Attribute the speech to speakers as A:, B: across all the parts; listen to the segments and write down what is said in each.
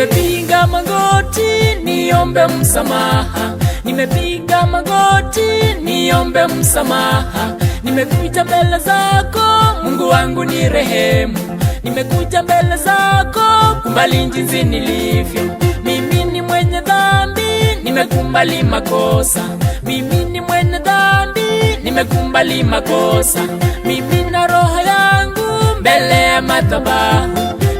A: Nimepiga magoti niombe msamaha, nimepiga magoti niombe msamaha. Nimekuja mbele zako Mungu wangu ni rehemu, nimekuja mbele zako kumbali jinsi nilivyo. Mimi ni mwenye dhambi, nimekumbali makosa. Mimi ni mwenye dhambi, nimekumbali makosa. Mimi na roho yangu mbele ya madhabahu,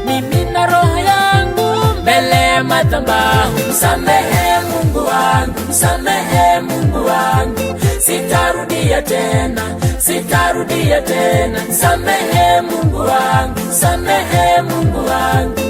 A: mimi na roho yangu mbele ya madhabahu. Msamehe Mungu wangu, msamehe Mungu wangu, sitarudia tena, sitarudia tena. Msamehe Mungu wangu, msamehe Mungu wangu.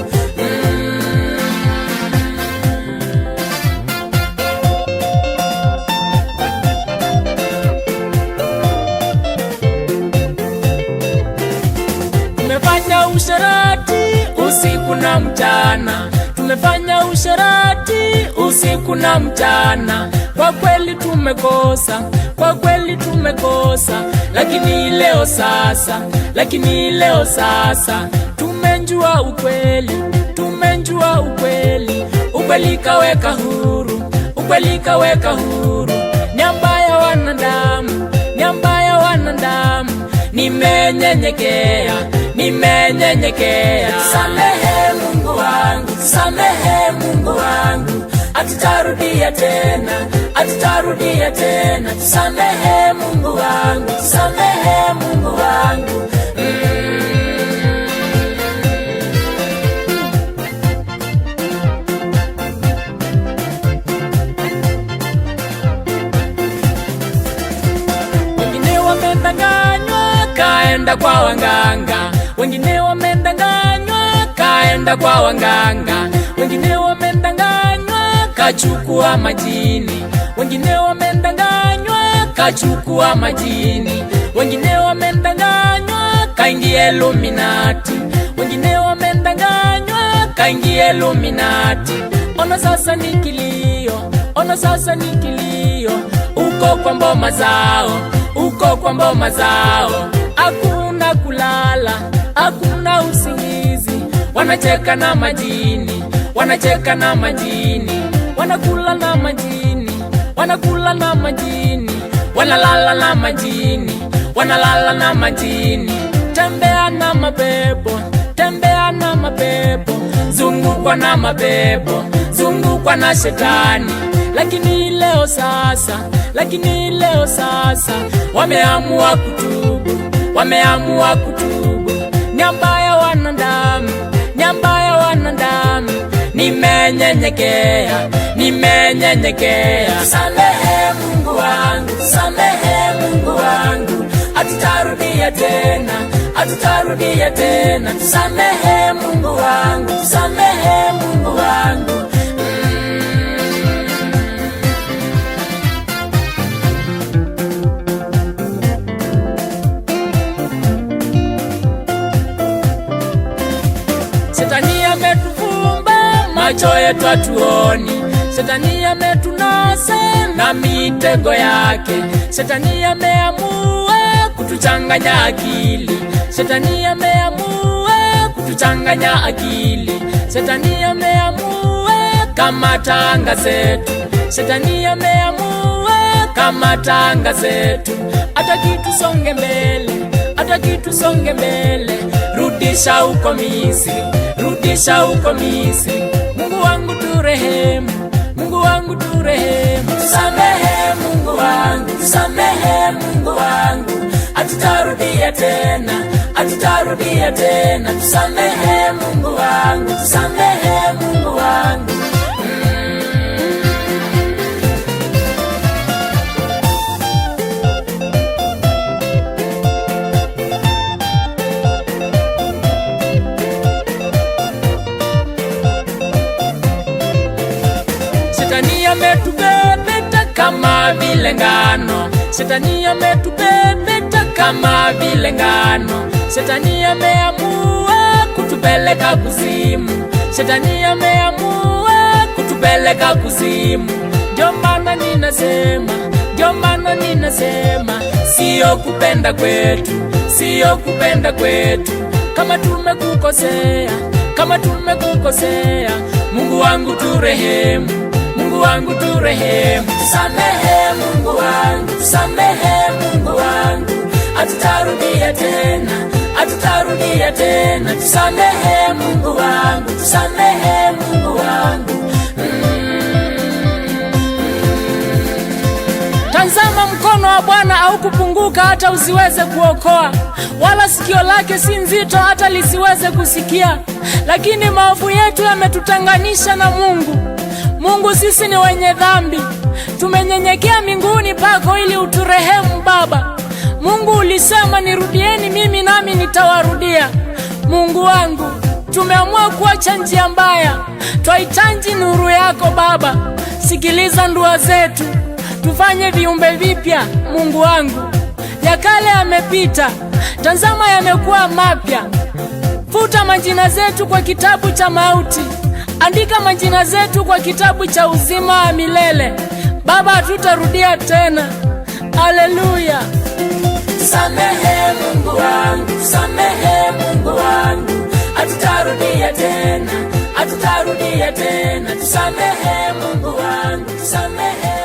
A: Tumefanya usharati usiku na mchana, tumefanya usharati usiku na mchana. Kwa kweli tumekosa, kwa kweli tumekosa, lakini leo sasa, lakini leo sasa tumenjua ukweli, tumenjua ukweli. Ukweli kaweka huru, ukweli kaweka huru. Nyamba ya wanadamu, nyamba ya wanadamu. Nimenyenyekea, nimenyenyekea. Samehe Mungu wangu, samehe Mungu wangu, atitarudia tena, atitarudia tena. Samehe Mungu wangu, samehe Mungu wangu. Wengine wamedanganywa kaenda kwa wanganga, wengine wamedanganywa kaenda kwa wanganga. Wengine wamedanganywa kachukua majini, wengine wamedanganywa kachukua majini. Wengine wamedanganywa kaingia Illuminati, wengine wamedanganywa kaingia Illuminati. Ona sasa ni kilio, ona sasa ni kilio. Uko kwa mboma zao, uko kwa mboma zao. Hakuna kulala, hakuna usingizi. Wanacheka na majini, wanacheka na majini. Wanakula na majini, wanakula na majini. Wanalala na majini, wanalala na majini. Tembea na mapepo, tembea na mapepo. Zungukwa na mapepo, zungukwa na shetani. Lakini leo sasa, lakini leo sasa wameamua kutubu, wameamua kutubu. Nyamba ya wanadamu, nyamba ya wanadamu. Nimenyenyekea, nimenyenyekea. Samehe Mungu wangu, samehe Mungu wangu, atitarudia tena, atitarudia tena. Samehe Mungu wangu, samehe Mungu wangu. Shetani ametufumba macho yetu hatuoni, shetani ametunasa na mitego yake. Shetani ameamua kutuchanganya akili, shetani ameamua kutuchanganya akili. Shetani ameamua kama tanga zetu, shetani ameamua kama tanga zetu. Ataki tusonge mbele, ataki tusonge mbele. Rudisha uko Misri, rudisha uko Misri. Mungu wangu turehemu, Mungu wangu turehemu. Samehe Mungu wangu, samehe Mungu wangu, atitarudia tena, atitarudia tena. Samehe Mungu wangu, samehe Mungu wangu. Shetani ametupepeta kama vile ngano, shetani ametupepeta kama vile ngano. Shetani ameamua kutupeleka kuzimu, shetani ameamua kutupeleka kuzimu. Ndio maana ninasema, ndio maana ninasema, sio kupenda kwetu, sio kupenda kwetu. Kama tumekukosea, kama tumekukosea, Mungu wangu turehemu, Mungu wangu turehemu. Tusamehe Mungu wangu, tusamehe Mungu wangu, hatutarudia tena, hatutarudia tena. Tusamehe Mungu wangu, tusamehe Mungu wangu. Tazama, mkono wa Bwana haukupunguka hata usiweze kuokoa, wala sikio lake si nzito hata lisiweze kusikia. Lakini maovu yetu yametutenganisha na Mungu. Mungu, sisi ni wenye dhambi, tumenyenyekea miguuni pako ili uturehemu Baba. Mungu, ulisema nirudieni mimi nami nitawarudia. Mungu wangu, tumeamua kuacha njia mbaya, twahitaji nuru yako Baba. Sikiliza dua zetu, tufanye viumbe vipya. Mungu wangu, ya kale yamepita, tazama yamekuwa mapya. Futa majina zetu kwa kitabu cha mauti, andika majina zetu kwa kitabu cha uzima wa milele. Baba, hatutarudia tena. Haleluya. Tusamehe Mungu wangu, tusamehe Mungu wangu, hatutarudia tena, hatutarudia tena. Tusamehe Mungu wangu, tusamehe.